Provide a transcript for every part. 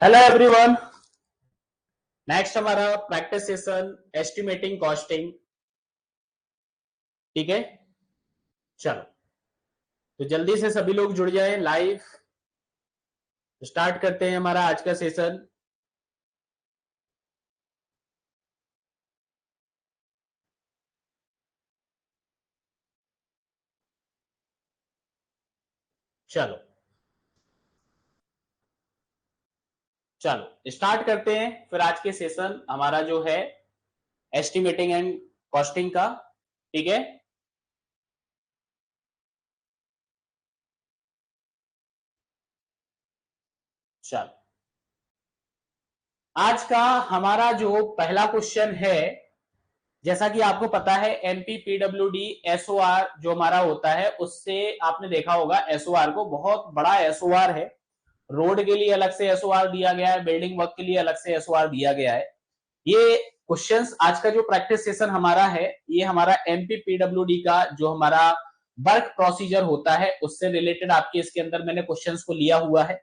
Hello everyone. Next हमारा practice session estimating costing. ठीक है, चलो तो जल्दी से सभी लोग जुड़ जाएं। लाइव स्टार्ट करते हैं हमारा आज का सेशन। चलो चलो स्टार्ट करते हैं फिर आज के सेशन हमारा जो है एस्टिमेटिंग एंड कॉस्टिंग का। ठीक है, चलो आज का हमारा जो पहला क्वेश्चन है, जैसा कि आपको पता है एमपीपीडब्ल्यूडी एसओआर जो हमारा होता है, उससे आपने देखा होगा एसओआर को, बहुत बड़ा एसओआर है। रोड के लिए अलग से एसओआर दिया गया है, बिल्डिंग वर्क के लिए अलग से एसओआर दिया गया है। ये क्वेश्चंस आज का जो प्रैक्टिस सेशन हमारा है, ये हमारा एमपीपीडब्ल्यूडी का जो हमारा वर्क प्रोसीजर होता है उससे रिलेटेड आपके इसके अंदर मैंने क्वेश्चंस को लिया हुआ है।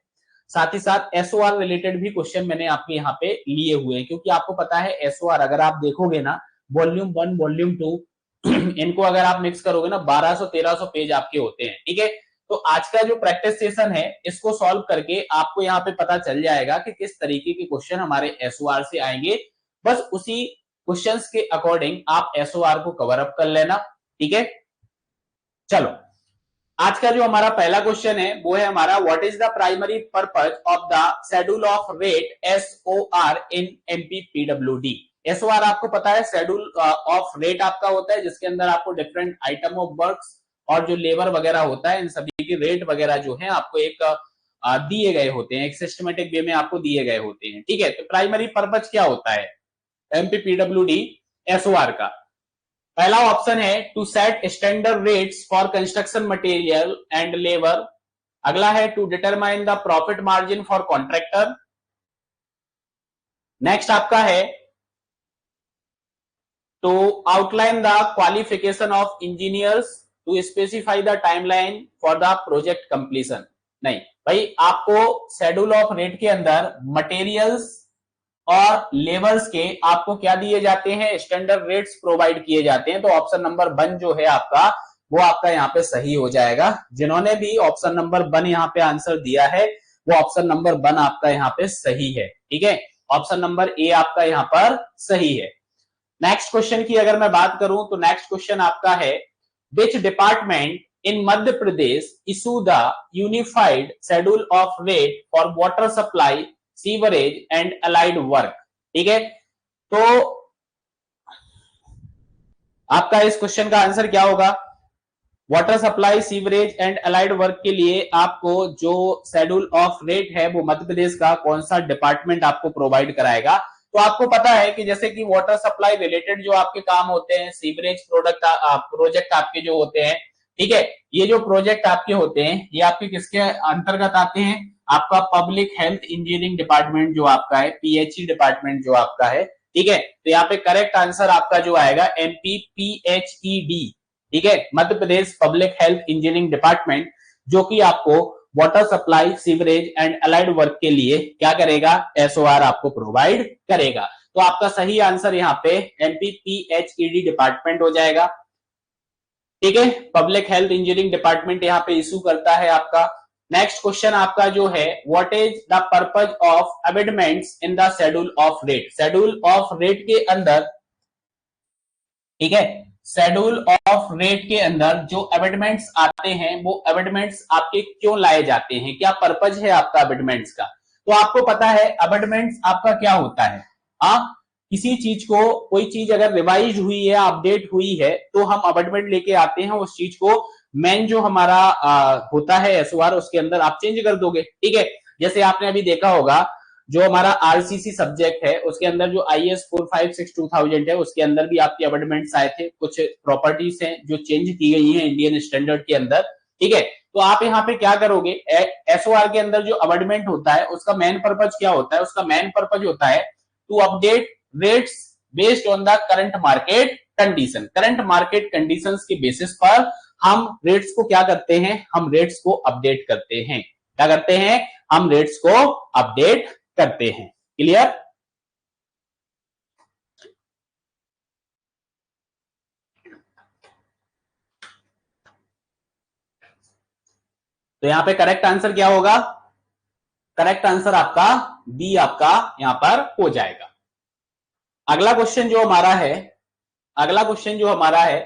साथ ही साथ एसओआर रिलेटेड भी क्वेश्चन मैंने आपके यहाँ पे लिए हुए हैं, क्योंकि आपको पता है एसओआर अगर आप देखोगे ना, वॉल्यूम 1 वॉल्यूम 2 इनको अगर आप मिक्स करोगे ना 1200-1300 पेज आपके होते हैं। ठीक है, तो आज का जो प्रैक्टिस सेशन है इसको सॉल्व करके आपको यहाँ पे पता चल जाएगा कि किस तरीके के क्वेश्चन हमारे एसओआर से आएंगे। बस उसी क्वेश्चंस के अकॉर्डिंग आप एसओआर को कवर अप कर लेना। ठीक है, चलो आज का जो हमारा पहला क्वेश्चन है वो है हमारा what is the primary purpose of the schedule of rate SOR in MPPWD. SOR आपको पता है शेड्यूल ऑफ रेट आपका होता है, जिसके अंदर आपको डिफरेंट आइटम ऑफ वर्क्स और जो लेबर वगैरह होता है इन सभी के रेट वगैरह जो है आपको एक दिए गए होते हैं, एक सिस्टमेटिक वे में आपको दिए गए होते हैं। ठीक है, तो प्राइमरी पर्पज क्या होता है एमपीपीडब्ल्यूडी एसओआर का? पहला ऑप्शन है to set standard rates for construction material and labour. अगला है to determine the profit margin for contractor. Next आपका है to outline the qualification of engineers to specify the timeline for the project completion. नहीं भाई, आपको schedule of rate के अंदर materials और लेबर्स के आपको क्या दिए जाते हैं, स्टैंडर्ड रेट्स प्रोवाइड किए जाते हैं। तो ऑप्शन नंबर 1 जो है आपका वो आपका यहाँ पे सही हो जाएगा। जिन्होंने भी ऑप्शन नंबर 1 यहाँ पे आंसर दिया है वो ऑप्शन नंबर 1 आपका यहाँ पे सही है। ठीक है, ऑप्शन नंबर ए आपका यहाँ पर सही है। नेक्स्ट क्वेश्चन की अगर मैं बात करूं तो नेक्स्ट क्वेश्चन आपका है which department in Madhya Pradesh issue the unified schedule of rate for water supply sewerage and allied work. ठीक है, तो आपका इस क्वेश्चन का आंसर क्या होगा? Water supply sewerage and allied work के लिए आपको जो शेड्यूल ऑफ रेट है वो मध्य प्रदेश का कौन सा डिपार्टमेंट आपको प्रोवाइड कराएगा? तो आपको पता है कि जैसे कि वाटर सप्लाई रिलेटेड जो आपके काम होते हैं, सीवरेज प्रोजेक्ट आपके जो होते हैं, ठीक है, ये जो प्रोजेक्ट आपके होते हैं ये आपके किसके अंतर्गत आते हैं? आपका पब्लिक हेल्थ इंजीनियरिंग डिपार्टमेंट जो आपका है, पीएचई डिपार्टमेंट जो आपका है। ठीक है, तो यहाँ पे करेक्ट आंसर आपका जो आएगा एमपीपीएचईडी। ठीक है, Madhya Pradesh public health engineering department, जो कि आपको water supply sewerage and allied work के लिए क्या करेगा? एसओआर आपको प्रोवाइड करेगा। तो आपका सही आंसर यहाँ पे एमपीपीएचईडी डिपार्टमेंट हो जाएगा। ठीक है, पब्लिक हेल्थ इंजीनियरिंग डिपार्टमेंट यहाँ पे इशू करता है आपका। नेक्स्ट क्वेश्चन आपका जो है what is the purpose of amendments in the schedule of rate. Schedule of rate के अंदर, ठीक है, शेड्यूल ऑफ रेट के अंदर जो अमेंडमेंट्स आते हैं वो अमेंडमेंट्स आपके क्यों लाए जाते हैं, क्या पर्पज है आपका अमेंडमेंट्स का? तो आपको पता है अमेंडमेंट्स आपका क्या होता है। हाँ, किसी चीज को, कोई चीज अगर रिवाइज हुई है, अपडेट हुई है, तो हम अमेंडमेंट लेके आते हैं, उस चीज को मेन जो हमारा होता है एसओआर उसके अंदर आप चेंज कर दोगे। ठीक है, जैसे आपने अभी देखा होगा जो हमारा आरसीसी सब्जेक्ट है उसके अंदर जो आईएस 456/2000 है उसके अंदर भी आपके अमेंडमेंट्स आए थे, कुछ प्रॉपर्टीज हैं जो चेंज की गई हैं इंडियन स्टैंडर्ड के अंदर। ठीक है, तो आप यहाँ पे क्या करोगे, एसओआर के अंदर जो अमेंडमेंट होता है उसका मेन पर्पज क्या होता है? उसका मेन पर्पज होता है to update rates based on the current market condition. Current market conditions के बेसिस पर हम रेट्स को क्या करते हैं? हम रेट्स को अपडेट करते हैं। क्या करते हैं? हम रेट्स को अपडेट करते हैं। क्लियर? तो यहां पे करेक्ट आंसर क्या होगा? करेक्ट आंसर आपका बी आपका यहां पर हो जाएगा। अगला क्वेश्चन जो हमारा है, अगला क्वेश्चन जो हमारा है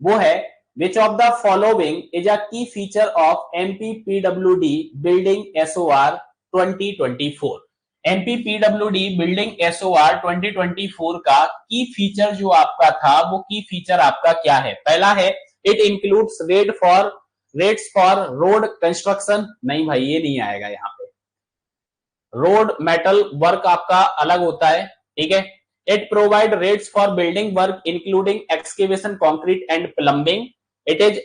वो है which of the following is a key feature of MPPWD building SOR 2024। MPPWD building SOR 2024 का की फीचर जो आपका था वो की फीचर आपका क्या है? पहला है it includes rates for road construction. नहीं भाई ये नहीं आएगा यहां पे। रोड मेटल वर्क आपका अलग होता है, ठीक है। It provide rates for building work including excavation concrete and plumbing. It is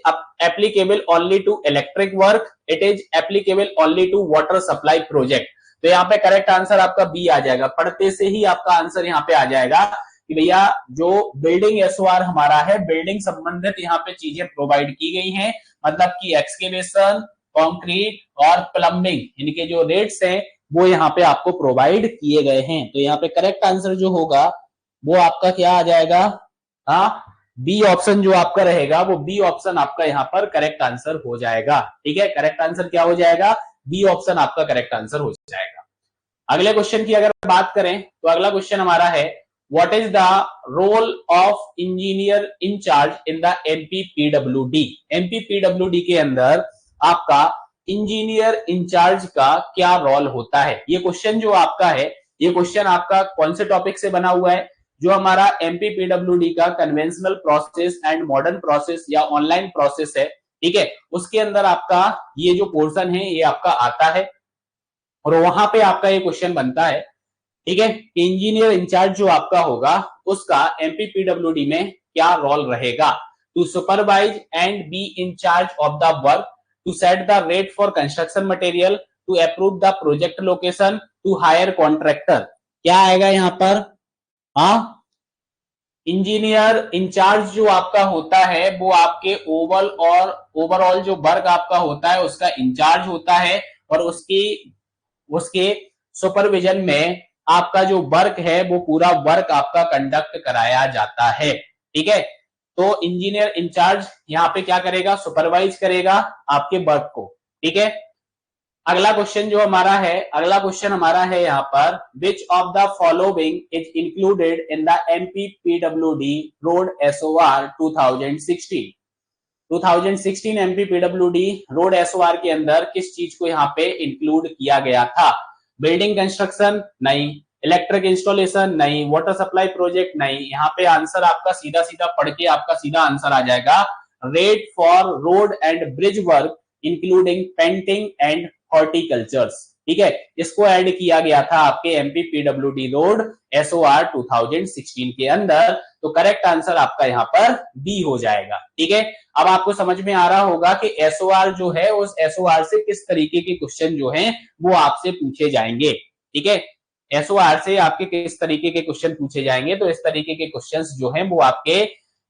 applicable only to electric work. It is applicable only to water supply project. तो यहाँ पे करेक्ट आंसर आपका बी आ जाएगा। पढ़ते से ही आपका आंसर यहाँ पे आ जाएगा कि भैया जो बिल्डिंग एसओआर हमारा है, बिल्डिंग संबंधित यहाँ पे चीजें प्रोवाइड की गई हैं, मतलब कि एक्सकेवेशन, कंक्रीट और प्लम्बिंग, इनके जो रेट्स हैं वो यहाँ पे आपको प्रोवाइड किए गए हैं। तो यहाँ पे करेक्ट आंसर जो होगा वो आपका क्या आ जाएगा? हाँ, बी ऑप्शन जो आपका रहेगा वो बी ऑप्शन आपका यहाँ पर करेक्ट आंसर हो जाएगा। ठीक है, करेक्ट आंसर क्या हो जाएगा? बी ऑप्शन आपका करेक्ट आंसर हो जाएगा। अगले क्वेश्चन की अगर बात करें तो अगला क्वेश्चन हमारा है what is the role of engineer incharge in the MPPWD. MPPWD के अंदर आपका इंजीनियर इंचार्ज का क्या रोल होता है? ये क्वेश्चन जो आपका है, ये क्वेश्चन आपका कौन से टॉपिक से बना हुआ है? जो हमारा एमपीपीडब्ल्यूडी का conventional process and modern process या ऑनलाइन प्रोसेस है, ठीक है, उसके अंदर आपका ये जो पोर्शन है ये आपका आता है और वहां पे आपका ये क्वेश्चन बनता है, ठीक है, इंजीनियर इंचार्ज जो आपका होगा उसका एमपीपीडब्ल्यूडी में क्या रोल रहेगा? To supervise and be in charge of the work, to set the rate for construction material, to approve the project location, to hire contractor. क्या आएगा यहां पर? हाँ, इंजीनियर इंचार्ज जो आपका होता है वो आपके ओवरऑल जो वर्क आपका होता है उसका इंचार्ज होता है और उसके सुपरविजन में आपका जो वर्क है वो पूरा वर्क आपका कंडक्ट कराया जाता है। ठीक है, तो इंजीनियर इंचार्ज यहाँ पे क्या करेगा? सुपरवाइज करेगा आपके वर्क को। ठीक है, अगला क्वेश्चन जो हमारा है, अगला क्वेश्चन हमारा है यहाँ पर which of the following is included in the MPPWD road SOR 2016। 2016 MPPWD road SOR के अंदर किस चीज को यहाँ पे इंक्लूड किया गया था? बिल्डिंग कंस्ट्रक्शन नहीं, इलेक्ट्रिक इंस्टॉलेशन नहीं, वाटर सप्लाई प्रोजेक्ट नहीं। यहाँ पे आंसर आपका सीधा सीधा पढ़ के आपका सीधा आंसर आ जाएगा rate for road and bridge work including painting and horticultures. ठीक है, इसको ऐड किया गया था आपके एमपीपीडब्ल्यूडी रोड एसओआर 2016 के अंदर। तो करेक्ट आंसर आपका यहाँ पर बी हो जाएगा। ठीक है, अब आपको समझ में आ रहा होगा कि एसओआर जो है उस एसओआर से किस तरीके के क्वेश्चन जो हैं वो आपसे पूछे जाएंगे। ठीक है, एसओआर से आपके किस तरीके के क्वेश्चन पूछे जाएंगे, तो इस तरीके के क्वेश्चंस जो हैं वो आपके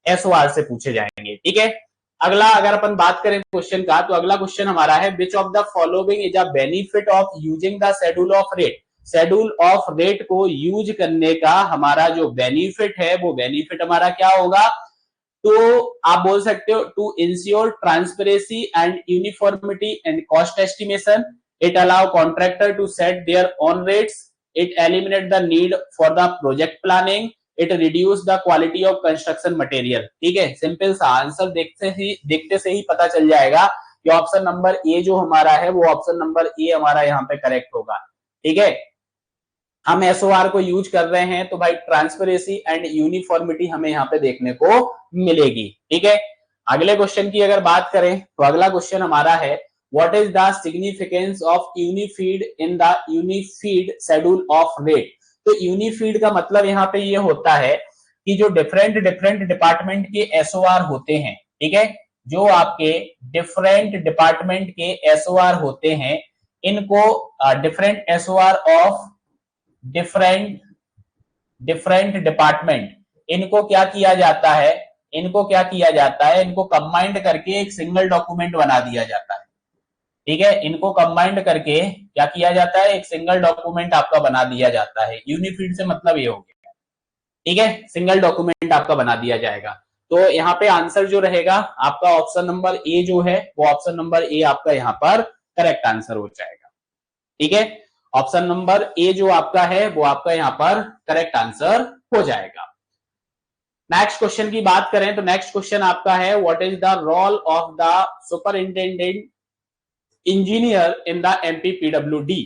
एसओआर से पूछे जाएंगे। ठीक है, अगला अगर अपन बात करें क्वेश्चन का तो अगला क्वेश्चन हमारा है which of the following is a benefit of using the schedule of rate. Schedule of rate को यूज करने का हमारा जो बेनिफिट है वो बेनिफिट हमारा क्या होगा? तो आप बोल सकते हो to ensure transparency and uniformity and cost estimation, it allow contractor to set their own rates, it eliminate the need for the project planning, it reduce the quality of construction material. ठीक है, simple सा answer देखते से ही पता चल जाएगा कि option number A जो हमारा है वो ऑप्शन नंबर ए हमारा यहाँ पे करेक्ट होगा। ठीक है, हम एसओआर को यूज कर रहे हैं तो भाई ट्रांसपेरेंसी एंड यूनिफॉर्मिटी हमें यहाँ पे देखने को मिलेगी। ठीक है, अगले क्वेश्चन की अगर बात करें तो अगला क्वेश्चन हमारा है what is the significance of unified in the unified schedule of rate. तो यूनिफीड का मतलब यहाँ पे ये होता है कि जो डिफरेंट डिफरेंट डिपार्टमेंट के एसओआर होते हैं, ठीक है, जो आपके डिफरेंट डिपार्टमेंट के एसओआर होते हैं, इनको different SOR of different different department, इनको क्या किया जाता है? इनको क्या किया जाता है? इनको कंबाइंड करके एक सिंगल डॉक्यूमेंट बना दिया जाता है। ठीक है, इनको कंबाइंड करके क्या किया जाता है, एक सिंगल डॉक्यूमेंट आपका बना दिया जाता है। यूनिफिड से मतलब ये हो गया, ठीक है, सिंगल डॉक्यूमेंट आपका बना दिया जाएगा। तो यहाँ पे आंसर जो रहेगा आपका ऑप्शन नंबर ए जो है, वो ऑप्शन नंबर ए आपका यहाँ पर करेक्ट आंसर हो जाएगा। ठीक है, ऑप्शन नंबर ए जो आपका है वो आपका यहाँ पर करेक्ट आंसर हो जाएगा। नेक्स्ट क्वेश्चन की बात करें तो नेक्स्ट क्वेश्चन आपका है, what is the role of the superintendent engineer in the MPPWD.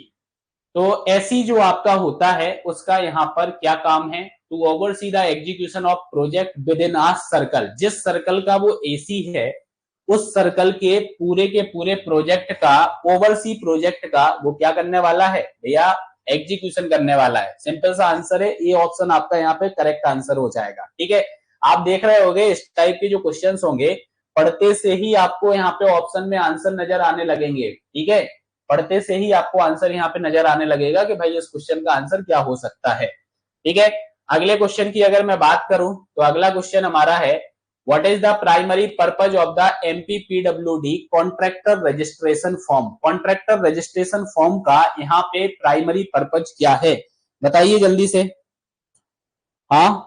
तो ऐसी जो आपका होता है उसका यहाँ पर क्या काम है, to oversee the execution of project within a circle. जिस सर्कल का वो एसी है उस सर्कल के पूरे प्रोजेक्ट का, ओवरसी प्रोजेक्ट का वो क्या करने वाला है भैया, एग्जीक्यूशन करने वाला है। सिंपल सा आंसर है, ये ऑप्शन आपका यहाँ पे करेक्ट आंसर हो जाएगा। ठीक है, आप देख रहे होंगे इस टाइप के जो क्वेश्चंस होंगे, पढ़ते से ही आपको यहाँ पे ऑप्शन में आंसर नजर आने लगेंगे। ठीक है, पढ़ते से ही आपको आंसर यहाँ पे नजर आने लगेगा कि भाई इस क्वेश्चन का आंसर क्या हो सकता है। ठीक है, अगले क्वेश्चन की अगर मैं बात करूं तो अगला क्वेश्चन हमारा है, what is the primary purpose of the MPPWD contractor registration form. Contractor registration form का यहाँ पे प्राइमरी पर्पज क्या है, बताइए जल्दी से। हाँ,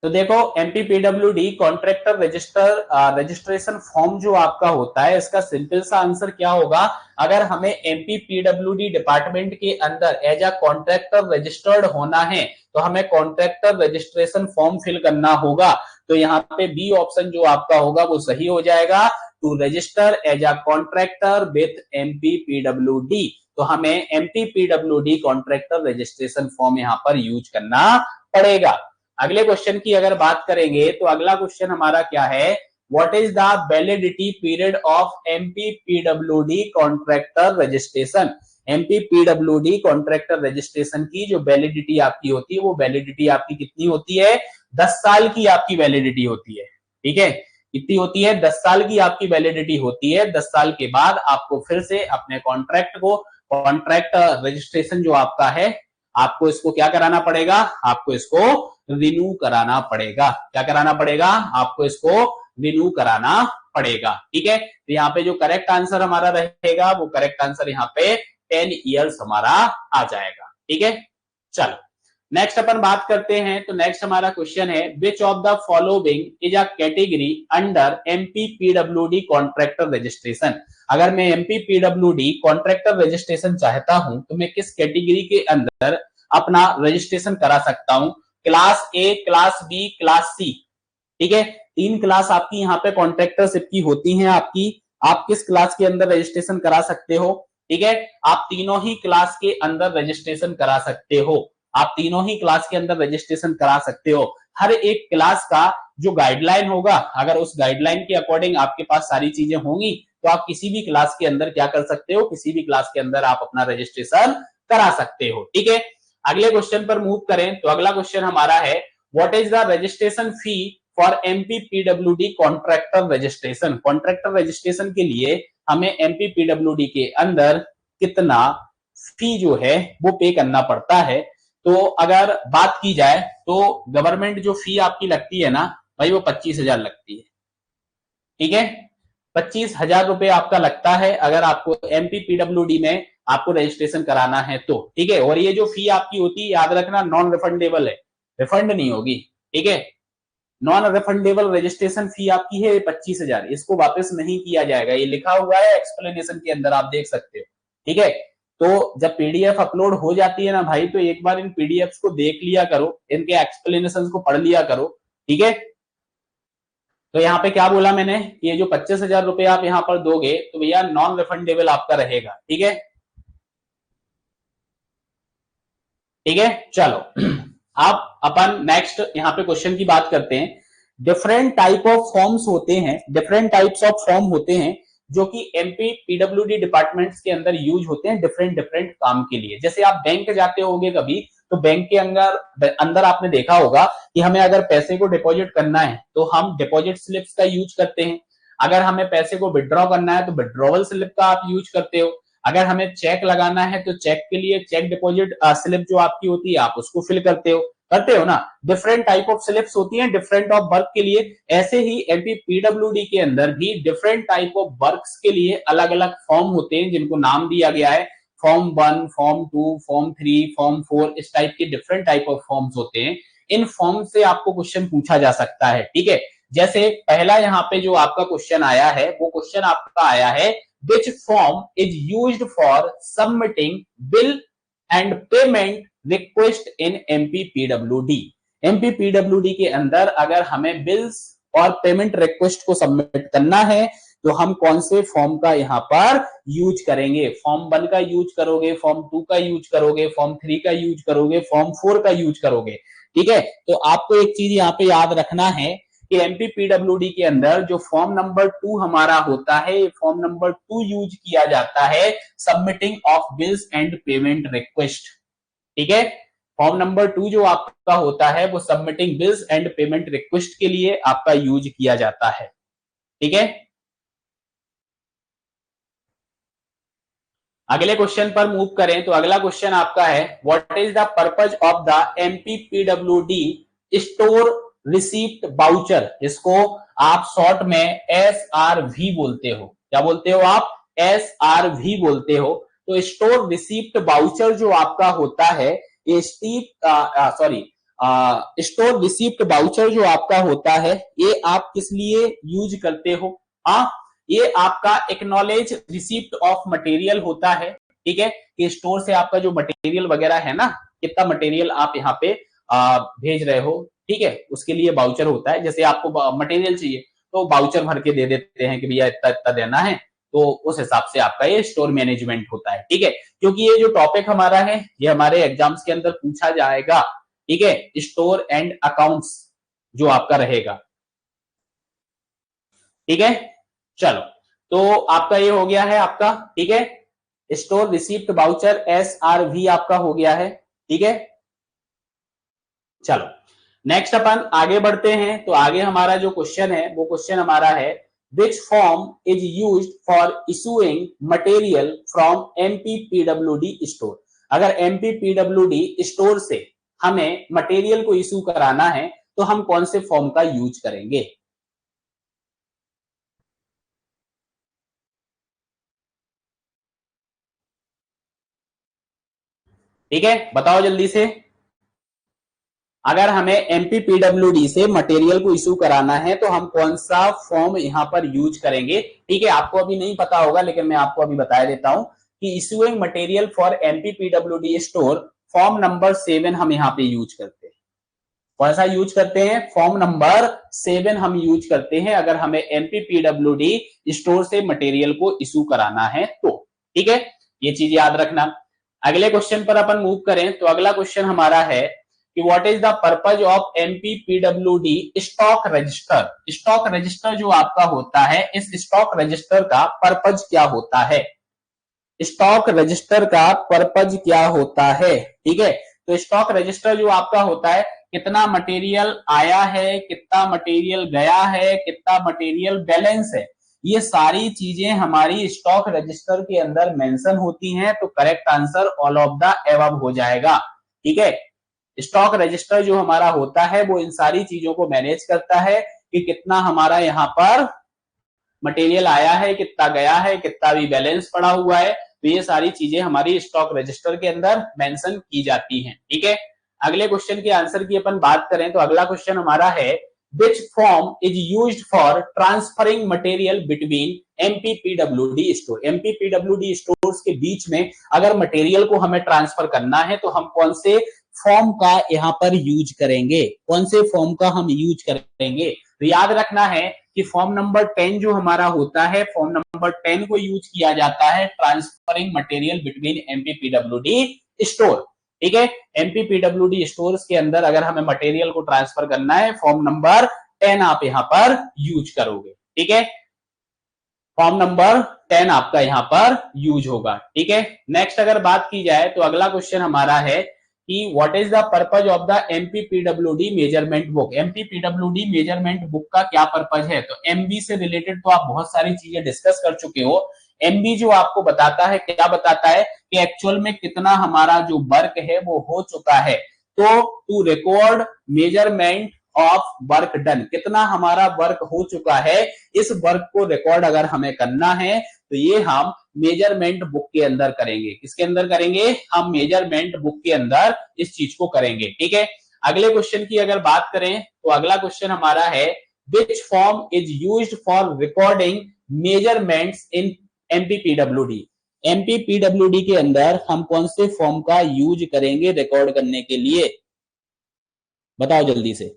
तो देखो एमपीपीडब्ल्यूडी कॉन्ट्रैक्टर रजिस्ट्रेशन फॉर्म जो आपका होता है, इसका सिंपल सा आंसर क्या होगा, अगर हमें एमपीपीडब्ल्यूडी डिपार्टमेंट के अंदर एज अ कॉन्ट्रैक्टर रजिस्टर्ड होना है तो हमें कॉन्ट्रैक्टर रजिस्ट्रेशन फॉर्म फिल करना होगा। तो यहाँ पे बी ऑप्शन जो आपका होगा वो सही हो जाएगा, to register as a contractor with MPPWD. तो हमें एमपीपीडब्ल्यूडी कॉन्ट्रैक्टर रजिस्ट्रेशन फॉर्म यहाँ पर यूज करना पड़ेगा। अगले क्वेश्चन की अगर बात करेंगे तो अगला क्वेश्चन हमारा क्या है, what is the validity period of MPPWD contractor registration. MPPWD contractor registration की जो वैलिडिटी आपकी होती है वो वैलिडिटी आपकी कितनी होती है, 10 साल की आपकी वैलिडिटी होती है। ठीक है, कितनी होती है, 10 साल की आपकी वैलिडिटी होती है। 10 साल के बाद आपको फिर से अपने कॉन्ट्रैक्ट को, कॉन्ट्रैक्ट रजिस्ट्रेशन जो आपका है, आपको इसको क्या कराना पड़ेगा, आपको इसको रिन्यू कराना पड़ेगा। क्या कराना पड़ेगा, आपको इसको रिन्यू कराना पड़ेगा। ठीक है, तो यहाँ पे जो करेक्ट आंसर हमारा रहेगा वो करेक्ट आंसर यहाँ पे 10 इयर्स हमारा आ जाएगा। ठीक है, चलो नेक्स्ट अपन बात करते हैं। तो नेक्स्ट हमारा क्वेश्चन है, which of the following is a category under MPPWD contractor registration. अगर मैं एमपीपीडब्ल्यूडी कॉन्ट्रैक्टर रजिस्ट्रेशन चाहता हूं तो मैं किस कैटेगरी के अंदर अपना रजिस्ट्रेशन करा सकता हूं, class A, class B, class C. ठीक है, 3 क्लास आपकी यहाँ पे कॉन्ट्रैक्टरशिप की होती हैं आपकी, आप किस क्लास के अंदर रजिस्ट्रेशन करा सकते हो। ठीक है, आप तीनों ही क्लास के अंदर रजिस्ट्रेशन करा सकते हो, आप तीनों ही क्लास के अंदर रजिस्ट्रेशन करा सकते हो। हर एक क्लास का जो गाइडलाइन होगा, अगर उस गाइडलाइन के अकॉर्डिंग आपके पास सारी चीजें होंगी तो आप किसी भी क्लास के अंदर क्या कर सकते हो, किसी भी क्लास के अंदर आप अपना रजिस्ट्रेशन करा सकते हो। ठीक है, अगले क्वेश्चन पर मूव करें तो अगला क्वेश्चन हमारा है, what is the registration fee for MPPWD contractor registration. Contractor registration के लिए हमें एमपीपीडब्ल्यूडी के अंदर कितना फी जो है वो पे करना पड़ता है। तो अगर बात की जाए तो गवर्नमेंट जो फी आपकी लगती है ना भाई, वो 25,000 लगती है। ठीक है, 25,000 रुपए आपका लगता है अगर आपको एमपीपीडब्ल्यूडी में आपको रजिस्ट्रेशन कराना है तो। ठीक है, और ये जो फी आपकी होती है याद रखना नॉन रिफंडेबल है, रिफंड नहीं होगी। ठीक है, नॉन रिफंडेबल रजिस्ट्रेशन फी आपकी है 25,000, इसको वापस नहीं किया जाएगा, ये लिखा हुआ है एक्सप्लेनेशन के अंदर, आप देख सकते हो। ठीक है, तो जब पीडीएफ अपलोड हो जाती है ना भाई, तो एक बार इन पीडीएफ को देख लिया करो, इनके एक्सप्लेनेशन को पढ़ लिया करो। ठीक है, तो यहाँ पे क्या बोला मैंने, ये जो 25,000 रुपए आप यहाँ पर दोगे तो भैया नॉन रिफंडेबल आपका रहेगा। ठीक है, ठीक है, चलो आप अपन नेक्स्ट यहाँ पे क्वेश्चन की बात करते हैं। डिफरेंट टाइप ऑफ फॉर्म्स होते हैं, डिफरेंट टाइप्स ऑफ फॉर्म होते हैं जो कि एमपी पीडब्ल्यूडी डिपार्टमेंट्स के अंदर यूज होते हैं डिफरेंट डिफरेंट काम के लिए। जैसे आप बैंक जाते होगे कभी, तो बैंक के अंदर अंदर आपने देखा होगा कि हमें अगर पैसे को डिपॉजिट करना है तो हम डिपॉजिट स्लिप्स का यूज करते हैं, अगर हमें पैसे को विड्रॉ करना है तो विड्रॉवल स्लिप का आप यूज करते हो, अगर हमें चेक लगाना है तो चेक के लिए चेक डिपॉजिट स्लिप जो आपकी होती है आप उसको फिल करते हो। करते हो ना, डिफरेंट टाइप ऑफ स्लिप्स होती हैं डिफरेंट ऑफ वर्क के लिए। ऐसे ही एमपी पीडब्ल्यूडी के अंदर भी डिफरेंट टाइप ऑफ वर्क्स के लिए अलग अलग फॉर्म होते हैं जिनको नाम दिया गया है, फॉर्म 1, फॉर्म 2, फॉर्म 3, फॉर्म 4, इस टाइप के डिफरेंट टाइप ऑफ फॉर्म्स होते हैं। इन फॉर्म से आपको क्वेश्चन पूछा जा सकता है, ठीक है। जैसे पहला यहाँ पे जो आपका क्वेश्चन आया है, वो क्वेश्चन आपका आया है, which form is used for submitting bill and payment request in MPPWD। MPPWD के अंदर अगर हमें बिल्स और पेमेंट रिक्वेस्ट को सबमिट करना है तो हम कौन से फॉर्म का यहां पर यूज करेंगे? फॉर्म 1 का यूज करोगे, फॉर्म 2 का यूज करोगे, फॉर्म 3 का यूज करोगे, फॉर्म 4 का यूज करोगे, ठीक है। तो आपको एक चीज यहाँ पे याद रखना है कि एमपीपीडब्ल्यूडी के अंदर जो फॉर्म नंबर 2 हमारा होता है, फॉर्म नंबर 2 यूज किया जाता है submitting of bills and payment request, ठीक है। फॉर्म नंबर 2 जो आपका होता है वो submitting bills and payment request के लिए आपका यूज किया जाता है, ठीक है। अगले क्वेश्चन पर मूव करें तो अगला क्वेश्चन आपका है, what is the purpose of the MPPWD store receipt voucher? इसको आप शॉर्ट में एसआरवी बोलते हो। क्या बोलते हो आप? एसआरवी बोलते हो। तो स्टोर रिसीप्ट बाउचर जो आपका होता है, ये स्टोर रिसीप्ट बाउचर जो आपका होता है, ये आप किस लिए यूज करते हो? हाँ, ये आपका एक्नॉलेज रिसीप्ट ऑफ मटेरियल होता है, ठीक है। कि स्टोर से आपका जो मटेरियल वगैरह है ना, कितना मटेरियल आप यहाँ पे भेज रहे हो, ठीक है, उसके लिए बाउचर होता है। जैसे आपको मटेरियल चाहिए तो बाउचर भर के दे देते हैं कि भैया इतना इतना देना है, तो उस हिसाब से आपका ये स्टोर मैनेजमेंट होता है, ठीक है। क्योंकि ये जो टॉपिक हमारा है ये हमारे एग्जाम्स के अंदर पूछा जाएगा, ठीक है। स्टोर एंड अकाउंट्स जो आपका रहेगा, ठीक है। चलो, तो आपका ये हो गया है आपका, ठीक है। स्टोर रिसीप्ट बाउचर एसआरवी आपका हो गया है, ठीक है। चलो नेक्स्ट अपन आगे बढ़ते हैं। तो आगे हमारा जो क्वेश्चन है वो क्वेश्चन हमारा है, which form is used for issuing material from MPPWD store? अगर एमपीपीडब्ल्यूडी स्टोर से हमें मटेरियल को इशू कराना है तो हम कौन से फॉर्म का यूज करेंगे? ठीक है, बताओ जल्दी से। अगर हमें एमपीपीडब्ल्यूडी से मटेरियल को इशू कराना है तो हम कौन सा फॉर्म यहां पर यूज करेंगे? ठीक है, आपको अभी नहीं पता होगा लेकिन मैं आपको अभी बता देता हूं कि issuing material for MPPWD store, form number 7 हम यहां पे यूज करते हैं। कौन सा यूज करते हैं? फॉर्म नंबर 7 हम यूज करते हैं अगर हमें एमपीपीडब्ल्यूडी स्टोर से मटेरियल को इशू कराना है तो, ठीक है। ये चीज याद रखना। अगले क्वेश्चन पर अपन मूव करें तो अगला क्वेश्चन हमारा है कि what is the purpose of MPPWD stock register? Stock register जो आपका होता है, इस स्टॉक रजिस्टर का पर्पज क्या होता है? स्टॉक रजिस्टर का पर्पज क्या होता है, ठीक है। तो स्टॉक रजिस्टर जो आपका होता है, कितना मटेरियल आया है, कितना मटेरियल गया है, कितना मटेरियल बैलेंस है, ये सारी चीजें हमारी स्टॉक रजिस्टर के अंदर मेंशन होती हैं। तो correct answer all of the above हो जाएगा, ठीक है। स्टॉक रजिस्टर जो हमारा होता है वो इन सारी चीजों को मैनेज करता है कि कितना हमारा यहाँ पर मटेरियल आया है, कितना गया है, कितना भी बैलेंस पड़ा हुआ है। तो ये सारी चीजें हमारी स्टॉक रजिस्टर के अंदर मेंशन की जाती हैं, ठीक है। अगले क्वेश्चन के आंसर की अपन बात करें तो अगला क्वेश्चन हमारा है, which form is used for transferring material between MPPWD store? MPPWD stores के बीच में अगर मटेरियल को हमें ट्रांसफर करना है तो हम कौन से फॉर्म का यहाँ पर यूज करेंगे? कौन से फॉर्म का हम यूज करेंगे? तो याद रखना है कि फॉर्म नंबर 10 जो हमारा होता है, फॉर्म नंबर 10 को यूज किया जाता है ट्रांसफरिंग मटेरियल बिटवीन एमपीपीडब्ल्यूडी स्टोर, ठीक है। एमपीपीडब्ल्यूडी स्टोर्स के अंदर अगर हमें मटेरियल को ट्रांसफर करना है, फॉर्म नंबर 10 आप यहां पर यूज करोगे, ठीक है। फॉर्म नंबर 10 आपका यहां पर यूज होगा, ठीक है। नेक्स्ट अगर बात की जाए तो अगला क्वेश्चन हमारा है कि what is the purpose of the MPPWD measurement book? MPPWD measurement book का क्या पर्पज है? तो एमबी से रिलेटेड तो आप बहुत सारी चीजें डिस्कस कर चुके हो। एमबी जो आपको बताता है, क्या बताता है कि एक्चुअल में कितना हमारा जो वर्क है वो हो चुका है, तो to record measurement of work done, कितना हमारा वर्क हो चुका है, इस वर्क को रिकॉर्ड अगर हमें करना है तो ये हम मेजरमेंट बुक के अंदर करेंगे। किसके अंदर करेंगे? हम मेजरमेंट बुक के अंदर इस चीज को करेंगे। ठीक है, अगले क्वेश्चन की अगर बात करें तो अगला क्वेश्चन हमारा है which form is used for recording measurements in MPPWD. MPPWD के अंदर हम कौन से फॉर्म का यूज करेंगे रिकॉर्ड करने के लिए? बताओ जल्दी से।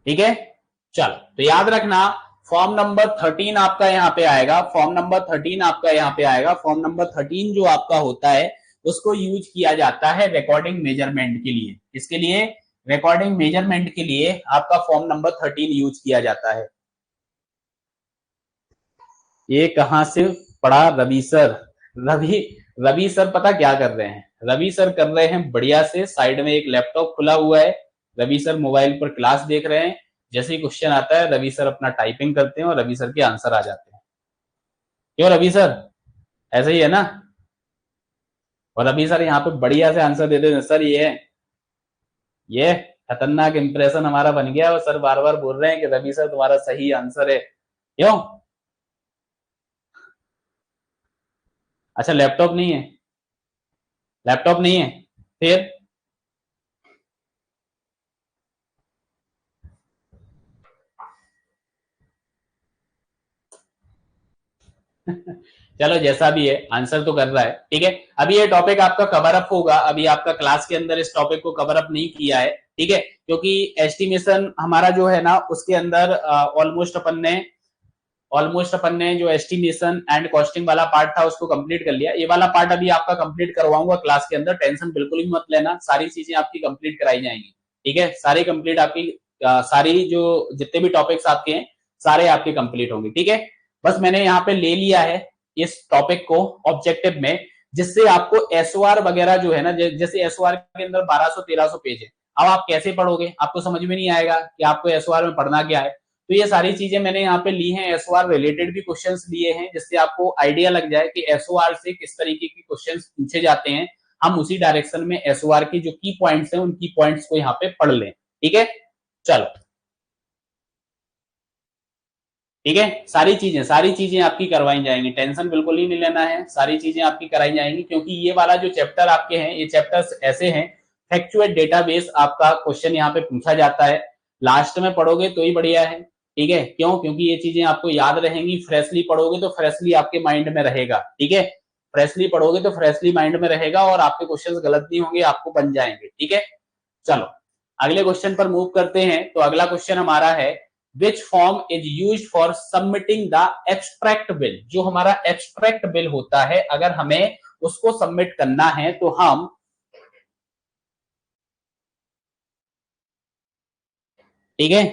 ठीक है, चलो तो याद रखना फॉर्म नंबर 13 आपका यहां पे आएगा। फॉर्म नंबर 13 आपका यहां पे आएगा। फॉर्म नंबर 13 जो आपका होता है उसको यूज किया जाता है रिकॉर्डिंग मेजरमेंट के लिए। इसके लिए रिकॉर्डिंग मेजरमेंट के लिए आपका फॉर्म नंबर 13 यूज किया जाता है। ये कहां से पढ़ा रवि सर? रवि रवि सर पता क्या कर रहे हैं? रवि सर कर रहे हैं बढ़िया से, साइड में एक लैपटॉप खुला हुआ है, रवि सर मोबाइल पर क्लास देख रहे हैं। जैसे ही क्वेश्चन आता है रवि सर अपना टाइपिंग करते हैं और रवि सर के आंसर आ जाते हैं। क्यों रवि सर, ऐसे ही है ना? और रवि सर यहाँ पे बढ़िया से आंसर देते हैं। सर ये खतरनाक इंप्रेशन हमारा बन गया और सर बार बार बोल रहे हैं कि रवि सर तुम्हारा सही आंसर है। क्यों? अच्छा लैपटॉप नहीं है? लैपटॉप नहीं है फिर? चलो जैसा भी है आंसर तो कर रहा है। ठीक है, अभी ये टॉपिक आपका कवर अप होगा, अभी आपका क्लास के अंदर इस टॉपिक को कवर अप नहीं किया है। ठीक है, क्योंकि एस्टिमेशन हमारा जो है ना उसके अंदर ऑलमोस्ट अपन ने जो एस्टिमेशन एंड कॉस्टिंग वाला पार्ट था उसको कंप्लीट कर लिया। ये वाला पार्ट अभी आपका कंप्लीट करवाऊंगा क्लास के अंदर, टेंशन बिल्कुल भी मत लेना, सारी चीजें आपकी कंप्लीट कराई जाएंगी। ठीक है, सारी कंप्लीट आपकी सारी जो जितने भी टॉपिक्स आपके हैं सारे आपके कंप्लीट होंगे। ठीक है, बस मैंने यहाँ पे ले लिया है इस टॉपिक को ऑब्जेक्टिव में, जिससे आपको एसओआर वगैरह जो है ना, जैसे एसओआर के अंदर 1200-1300 पेज है। अब आप कैसे पढ़ोगे? आपको समझ में नहीं आएगा कि आपको एसओआर में पढ़ना क्या है। तो ये सारी चीजें मैंने यहाँ पे ली हैं, एसओआर रिलेटेड भी क्वेश्चंस लिए हैं, जिससे आपको आइडिया लग जाए कि एसओआर से किस तरीके के क्वेश्चंस पूछे जाते हैं। हम उसी डायरेक्शन में एसओआर की जो की पॉइंट्स हैं उन की पॉइंट्स को यहाँ पे पढ़ लें। ठीक है, चलो ठीक है, सारी चीजें आपकी करवाई जाएंगी, टेंशन बिल्कुल ही नहीं लेना है, सारी चीजें आपकी कराई जाएंगी। क्योंकि ये वाला जो चैप्टर आपके हैं ये चैप्टर्स ऐसे हैं, फैक्चुएट डेटाबेस आपका क्वेश्चन यहाँ पे पूछा जाता है, लास्ट में पढ़ोगे तो ही बढ़िया है। ठीक है, क्यों? क्योंकि ये चीजें आपको याद रहेंगी, फ्रेशली पढ़ोगे तो फ्रेशली आपके माइंड में रहेगा। ठीक है, फ्रेशली पढ़ोगे तो फ्रेशली माइंड में रहेगा और आपके क्वेश्चन गलत नहीं होंगे, आपको बन जाएंगे। ठीक है, चलो अगले क्वेश्चन पर मूव करते हैं। तो अगला क्वेश्चन हमारा है which form is used for submitting the abstract bill। जो हमारा एब्स्ट्रैक्ट बिल होता है अगर हमें उसको सबमिट करना है तो हम ठीक है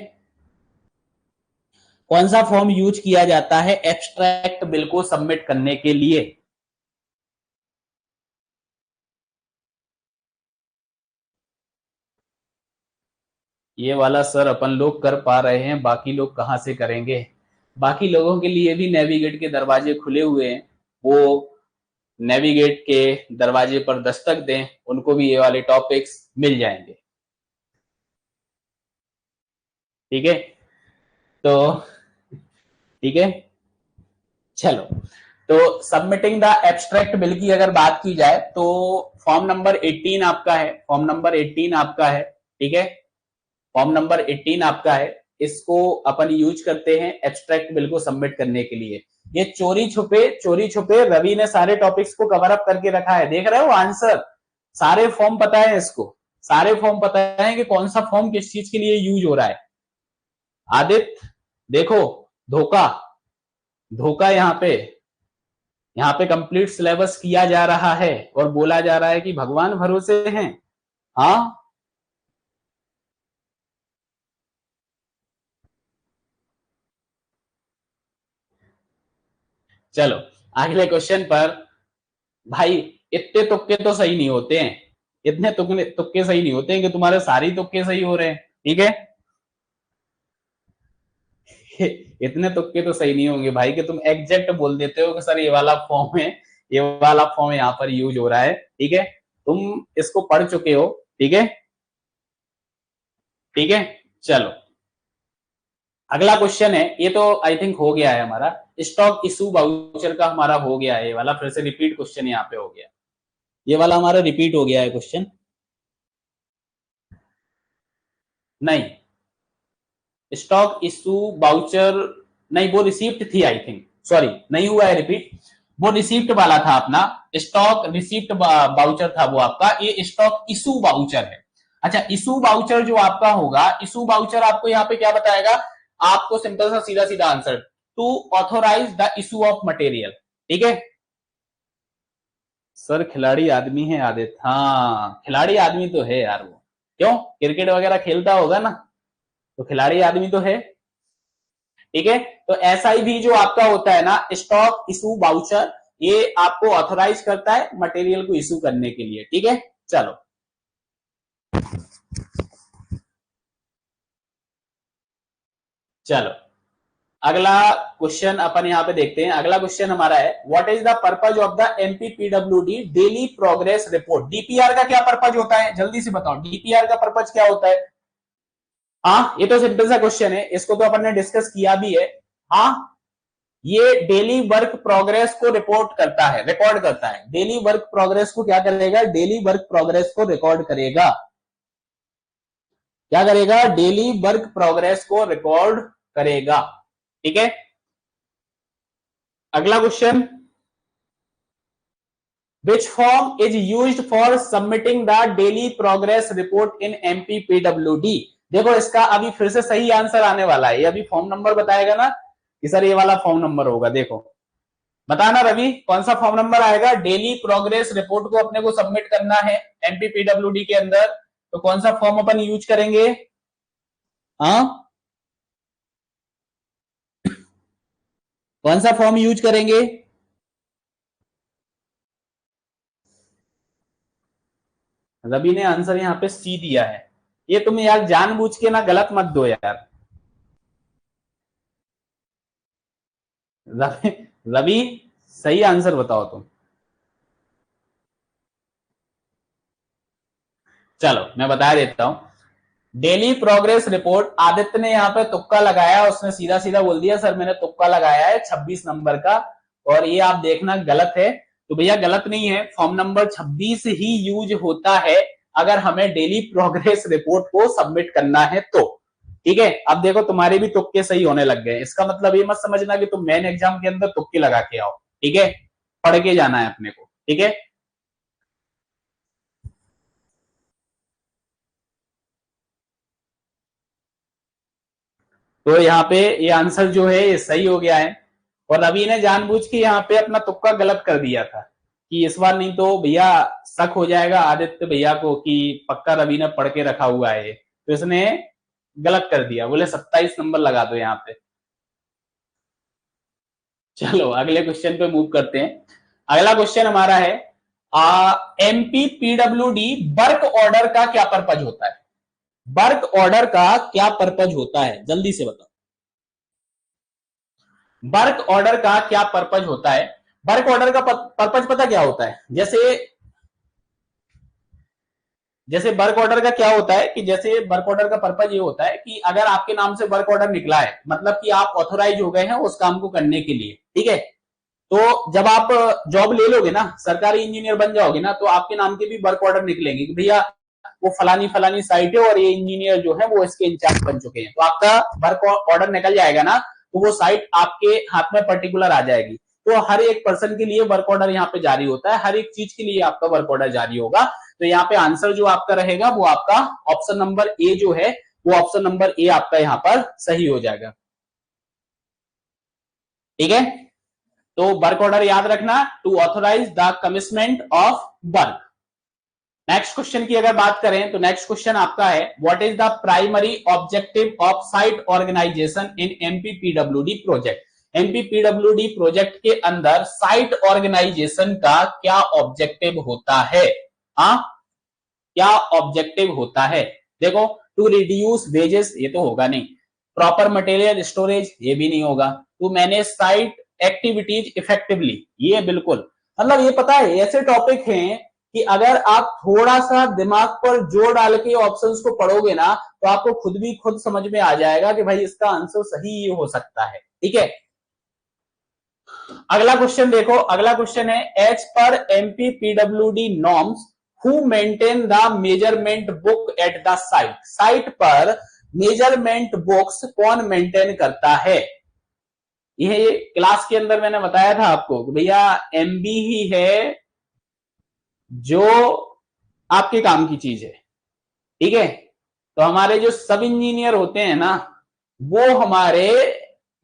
कौन सा फॉर्म यूज किया जाता है एब्स्ट्रैक्ट बिल को सबमिट करने के लिए? ये वाला सर अपन लोग कर पा रहे हैं, बाकी लोग कहां से करेंगे? बाकी लोगों के लिए भी नेविगेट के दरवाजे खुले हुए हैं, वो नेविगेट के दरवाजे पर दस्तक दें, उनको भी ये वाले टॉपिक्स मिल जाएंगे। ठीक है, तो ठीक है, चलो तो सबमिटिंग द एब्स्ट्रैक्ट बिल की अगर बात की जाए तो फॉर्म नंबर 18 आपका है, फॉर्म नंबर 18 आपका है। ठीक है, फॉर्म नंबर 18 आपका है, इसको अपन यूज करते हैं एब्स्ट्रैक्ट बिल को सबमिट करने के लिए। ये चोरी छुपे रवि ने सारे टॉपिक्स को कवर अप करके रखा है, देख रहे हो आंसर, सारे फॉर्म पता है इसको, सारे फॉर्म पता है कि कौन सा फॉर्म किस चीज के लिए यूज हो रहा है। आदित्य देखो, धोखा धोखा यहाँ पे कंप्लीट सिलेबस किया जा रहा है और बोला जा रहा है कि भगवान भरोसे हैं। हाँ, चलो अगले क्वेश्चन पर। भाई इतने तुक्के तो सही नहीं होते हैं, इतने तुक्के सही नहीं होते हैं कि तुम्हारे सारे तुक्के सही हो रहे हैं। ठीक है, इतने तुक्के तो सही नहीं होंगे भाई कि तुम एग्जैक्ट बोल देते हो कि सर ये वाला फॉर्म है, ये वाला फॉर्म यहाँ पर यूज हो रहा है। ठीक है, तुम इसको पढ़ चुके हो। ठीक है, ठीक है, चलो अगला क्वेश्चन है। ये तो आई थिंक हो गया है हमारा, स्टॉक इशू वाउचर का हमारा हो गया है ये वाला, फिर से रिपीट क्वेश्चन यहाँ पे हो गया, ये वाला हमारा रिपीट हो गया है क्वेश्चन। नहीं, स्टॉक इशू वाउचर नहीं, वो रिसीप्ट थी आई थिंक, सॉरी नहीं हुआ है रिपीट, वो रिसीप्ट वाला था अपना, स्टॉक रिसीप्ट वाउचर था वो आपका, ये स्टॉक इशू वाउचर है। अच्छा, इशू वाउचर जो आपका होगा, इशू वाउचर आपको यहाँ पे क्या बताएगा, आपको सिंपल सा सीधा सीधा answer, to authorise the issue of material. ठीक है सर, खिलाड़ी आदमी है आदित्य, हाँ खिलाड़ी आदमी तो है यार वो, क्यों क्रिकेट वगैरह खेलता होगा ना, तो खिलाड़ी आदमी तो है। ठीक है, तो एसआई भी जो आपका होता है ना, स्टॉक इशू वाउचर, ये आपको ऑथराइज करता है मटेरियल को इशू करने के लिए। ठीक है, चलो चलो अगला क्वेश्चन अपन यहां पे देखते हैं। अगला क्वेश्चन हमारा है, what is the purpose of the MPPWD daily progress report. DPR का क्या पर्पज होता है, जल्दी से बताओ, डीपीआर का पर्पज क्या होता है। हाँ, ये तो सिंपल सा क्वेश्चन है, इसको तो अपन ने डिस्कस किया भी है। हाँ, ये डेली वर्क प्रोग्रेस को रिपोर्ट करता है, रिकॉर्ड करता है, डेली वर्क प्रोग्रेस को क्या करेगा, डेली वर्क प्रोग्रेस को रिकॉर्ड करेगा। क्या करेगा, डेली वर्क प्रोग्रेस को रिकॉर्ड करेगा। ठीक है, अगला question, which form is used for submitting the daily progress report in MPPWD. देखो इसका अभी फिर से सही आंसर आने वाला है, ये अभी फॉर्म नंबर बताएगा ना कि सर ये वाला फॉर्म नंबर होगा। देखो बताना रवि, कौन सा फॉर्म नंबर आएगा, डेली प्रोग्रेस रिपोर्ट को अपने को सबमिट करना है एमपीपीडब्ल्यूडी के अंदर, तो कौन सा फॉर्म अपन यूज करेंगे। हाँ, कौन सा फॉर्म यूज करेंगे। रवि ने आंसर यहाँ पे सी दिया है, ये तुम यार जानबूझ के ना गलत मत दो यार। रवि, रवि सही आंसर बताओ तुम। चलो मैं बता देता हूं, डेली प्रोग्रेस रिपोर्ट, आदित्य ने यहाँ पे तुक्का लगाया, उसने सीधा सीधा बोल दिया सर मैंने तुक्का लगाया है 26 नंबर का, और ये आप देखना गलत है। तो भैया गलत नहीं है, फॉर्म नंबर 26 ही यूज होता है अगर हमें डेली प्रोग्रेस रिपोर्ट को सबमिट करना है तो। ठीक है, अब देखो तुम्हारे भी तुक्के सही होने लग गए, इसका मतलब ये मत समझना कि तुम मेन एग्जाम के अंदर तुक्के लगा के आओ। ठीक है, पढ़ के जाना है अपने को। ठीक है, तो यहाँ पे ये आंसर जो है ये सही हो गया है, और रवि ने जानबूझ के यहाँ पे अपना तुक्का गलत कर दिया था कि इस बार नहीं तो भैया शक हो जाएगा आदित्य भैया को कि पक्का रवि ने पढ़ के रखा हुआ है, तो इसने गलत कर दिया, बोले 27 नंबर लगा दो यहाँ पे। चलो अगले क्वेश्चन पे मूव करते हैं। अगला क्वेश्चन हमारा है, एमपीपीडब्ल्यूडी वर्क ऑर्डर का क्या पर्पज होता है। वर्क ऑर्डर का क्या पर्पज होता है, जल्दी से बताओ। वर्क ऑर्डर का क्या पर्पज होता है। वर्क ऑर्डर का पर्पज पता क्या होता है, जैसे जैसे वर्क ऑर्डर का क्या होता है कि जैसे वर्क ऑर्डर का पर्पज ये होता है कि अगर आपके नाम से वर्क ऑर्डर निकला है, मतलब कि आप ऑथोराइज हो गए हैं उस काम को करने के लिए। ठीक है, तो जब आप जॉब ले लोगे ना, सरकारी इंजीनियर बन जाओगे ना, तो आपके नाम के भी वर्क ऑर्डर निकलेंगे कि भैया वो फलानी फलानी साइट है और ये इंजीनियर जो है वो इसके इंचार्ज बन चुके हैं, तो आपका वर्क ऑर्डर निकल जाएगा ना, तो वो साइट आपके हाथ में पर्टिकुलर आ जाएगी। तो हर एक पर्सन के लिए वर्क ऑर्डर यहाँ पे जारी होता है, हर एक चीज के लिए आपका वर्क ऑर्डर जारी होगा। तो यहाँ पे आंसर जो आपका रहेगा वो आपका ऑप्शन नंबर ए जो है, वो ऑप्शन नंबर ए आपका यहाँ पर सही हो जाएगा। ठीक है, तो वर्क ऑर्डर याद रखना, to authorise the commitment of work. Next question की अगर बात करें तो नेक्स्ट क्वेश्चन आपका है, what is the primary objective of site organisation in MPPWD project. MPPWD project के अंदर साइट ऑर्गेनाइजेशन का क्या ऑब्जेक्टिव होता है। हाँ, क्या ऑब्जेक्टिव होता है। देखो, टू रिड्यूस वेजेस, ये तो होगा नहीं, प्रॉपर मटेरियल स्टोरेज, ये भी नहीं होगा। To manage site activities effectively, ये बिल्कुल, मतलब ये पता है ऐसे टॉपिक हैं कि अगर आप थोड़ा सा दिमाग पर जोर डाल के ऑप्शंस को पढ़ोगे ना तो आपको खुद समझ में आ जाएगा कि भाई इसका आंसर सही ये हो सकता है। ठीक है, अगला क्वेश्चन देखो, अगला क्वेश्चन है as per MP PWD norms who maintain the measurement book at the site, site पर मेजरमेंट बुक्स कौन मेंटेन करता है। ये क्लास के अंदर मैंने बताया था आपको कि भैया एमबी ही है जो आपके काम की चीज है। ठीक है, तो हमारे जो सब इंजीनियर होते हैं ना वो हमारे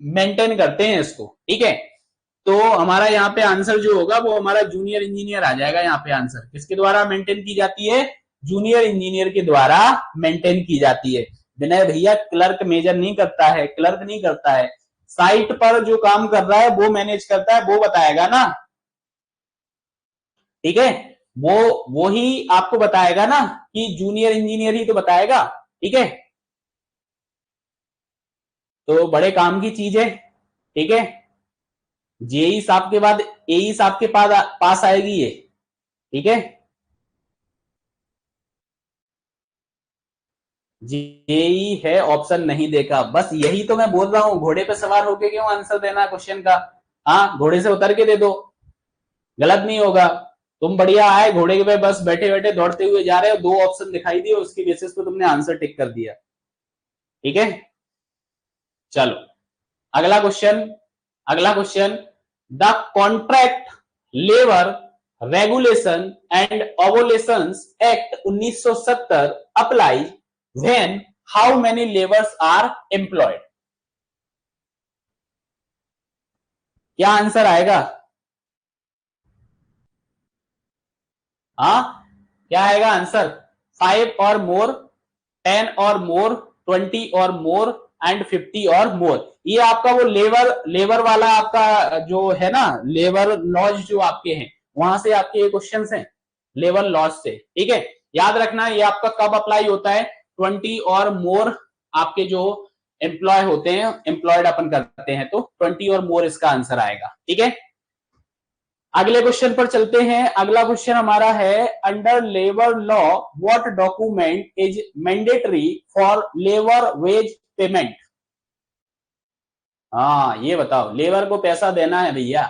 मेंटेन करते हैं इसको। ठीक है, तो हमारा यहाँ पे आंसर जो होगा वो हमारा जूनियर इंजीनियर आ जाएगा। यहाँ पे आंसर किसके द्वारा मेंटेन की जाती है, जूनियर इंजीनियर के द्वारा मेंटेन की जाती है। विनय भैया क्लर्क मेजर नहीं करता है, क्लर्क नहीं करता है, साइट पर जो काम कर रहा है वो मैनेज करता है, वो बताएगा ना। ठीक है, वो ही आपको बताएगा ना कि जूनियर इंजीनियर ही तो बताएगा। ठीक है, तो बड़े काम की चीज है। ठीक है, जेई साहब के बाद एई साहब के पास आएगी ये। ठीक है, जेई है ऑप्शन नहीं देखा, बस यही तो मैं बोल रहा हूं, घोड़े पे सवार होके क्यों आंसर देना क्वेश्चन का। हाँ, घोड़े से उतर के दे दो, गलत नहीं होगा। तुम बढ़िया आए घोड़े पे, बस बैठे बैठे दौड़ते हुए जा रहे हो, दो ऑप्शन दिखाई दिए, उसकी बेसिस पे तुमने आंसर टिक कर दिया। ठीक है, चलो अगला क्वेश्चन, अगला question, the contract labour regulation and abolition act 1970 apply when how many labours are employed. क्या आंसर आएगा। हाँ, क्या आएगा आंसर, 5 और मोर, 10 और मोर, 20 और मोर एंड 50 और मोर। ये आपका वो लेबर वाला आपका जो है ना, लेबर लॉज जो आपके हैं वहां से आपके ये क्वेश्चंस हैं, लेबर लॉज से। ठीक है, याद रखना ये आपका कब अप्लाई होता है, 20 और मोर आपके जो एम्प्लॉय होते हैं, एम्प्लॉयड अपन करते हैं, तो 20 और मोर इसका आंसर आएगा। ठीक है, अगले क्वेश्चन पर चलते हैं। अगला क्वेश्चन हमारा है under labour law what document is mandatory for labour wage payment. हाँ, ये बताओ, लेबर को पैसा देना है भैया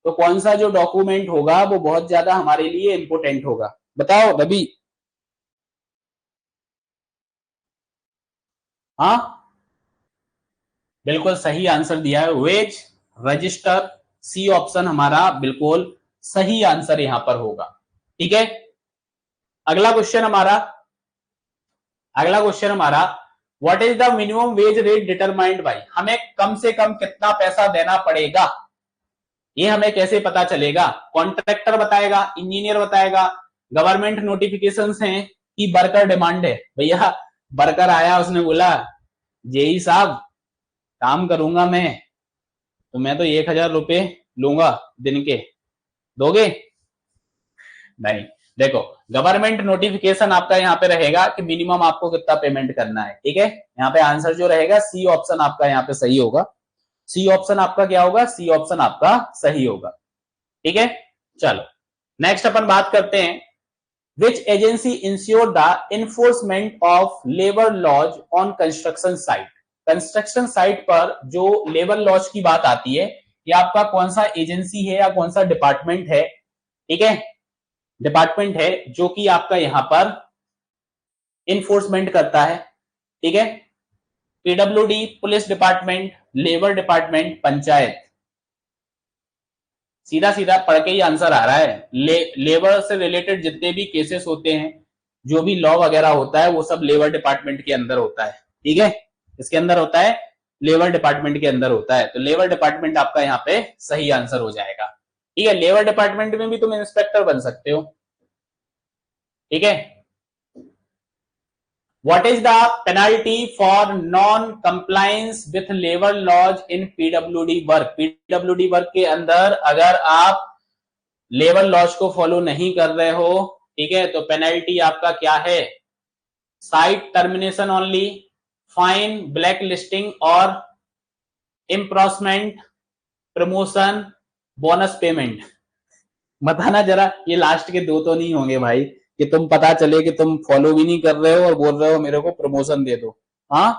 तो कौन सा जो डॉक्यूमेंट होगा वो बहुत ज्यादा हमारे लिए इंपोर्टेंट होगा, बताओ रवि। हाँ, बिल्कुल सही आंसर दिया है, वेज रजिस्टर, सी ऑप्शन हमारा बिल्कुल सही आंसर यहां पर होगा। ठीक है, अगला क्वेश्चन हमारा, अगला क्वेश्चन हमारा, what is the minimum wage rate determined by, हमें कम से कम कितना पैसा देना पड़ेगा, ये हमें कैसे पता चलेगा। कॉन्ट्रैक्टर बताएगा, इंजीनियर बताएगा, गवर्नमेंट नोटिफिकेशंस हैं कि वर्कर डिमांड है। भैया वर्कर आया, उसने बोला जेई साहब काम करूंगा मैं, तो मैं तो 1,000 रुपए लूंगा दिन के, दोगे। नहीं, देखो गवर्नमेंट नोटिफिकेशन आपका यहाँ पे रहेगा कि मिनिमम आपको कितना पेमेंट करना है। ठीक है, यहाँ पे आंसर जो रहेगा सी ऑप्शन आपका यहाँ पे सही होगा, सी ऑप्शन आपका क्या होगा, सी ऑप्शन आपका सही होगा। ठीक है, चलो नेक्स्ट अपन बात करते हैं, which agency insure the enforcement of labour laws on construction site, construction site पर जो लेबर लॉज की बात आती है ये आपका कौन सा एजेंसी है या कौन सा डिपार्टमेंट है। ठीक है, डिपार्टमेंट है जो कि आपका यहां पर इन्फोर्समेंट करता है। ठीक है, PWD, police department, labour department, panchayat. सीधा सीधा पढ़ के ही आंसर आ रहा है। लेबर से रिलेटेड जितने भी केसेस होते हैं, जो भी लॉ वगैरह होता है वो सब लेबर डिपार्टमेंट के अंदर होता है। ठीक है, इसके अंदर होता है, लेबर डिपार्टमेंट के अंदर होता है, तो लेबर डिपार्टमेंट आपका यहाँ पे सही आंसर हो जाएगा। ठीक है, लेबर डिपार्टमेंट में भी तुम इंस्पेक्टर बन सकते हो। ठीक है, what is the penalty for non compliance with labour laws in PWD work, PWD work के अंदर अगर आप लेबर लॉज को फॉलो नहीं कर रहे हो, ठीक है, तो पेनल्टी आपका क्या है, site termination only, fine, black listing और इम्प्रोसमेंट, प्रमोशन, बोनस पेमेंट। बताना जरा, ये लास्ट के दो तो नहीं होंगे भाई कि तुम पता चले कि तुम फॉलो भी नहीं कर रहे हो और बोल रहे हो मेरे को प्रमोशन दे दो। हाँ,